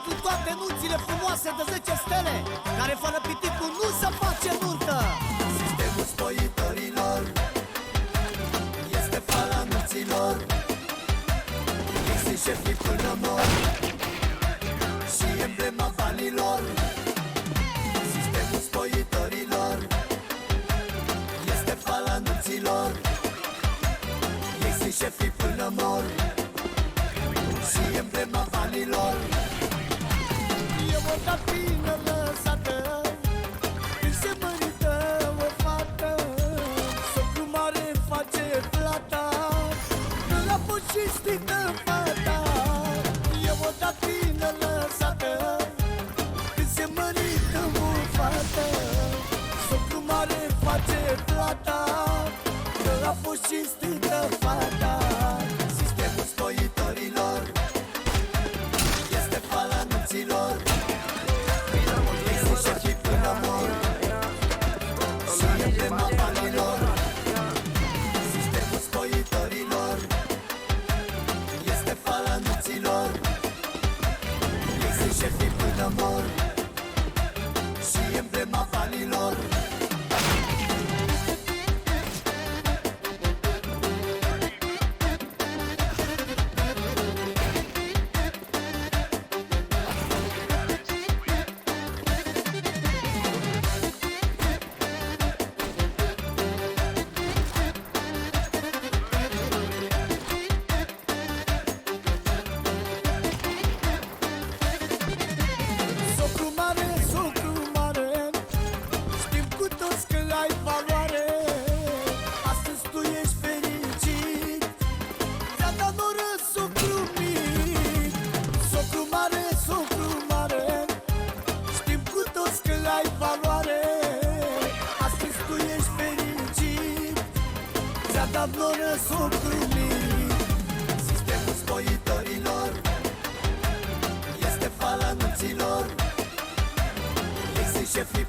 pentru toate nunțile frumoase de 10 stele, care fără piticul nu se face nuntă. Sistemul spăitorilor este fala nunților. Ei sunt șefii până mor și emblema banilor. Sistemul spăitorilor este fala nunților. Ei sunt șefii până mor și emblema banilor. Eu o dat bine lăsată când se mărită o fată. Socru mare face plata, nu a fost cinstită fata. Eu o dat bine lăsată când se mărită o fată. Socru mare face plata, nu a fost cinstită fata. Sistemul spăitorilor este fala nunților. Ei sunt șefii până mor și emblema banilor. Sistemul spăitorilor este fala nunților. Ei sunt șefii până mor și emblema banilor. Socru mare, știm cu toți că ai valoare. Astăzi tu ești fericit, ți-a dat noră socru mic. Socru mare, știm cu toți că ai valoare. Astăzi tu ești fericit, ți-a dat noră socru mic. Sistemul spăitorilor este fala nunților. Ei sunt șefii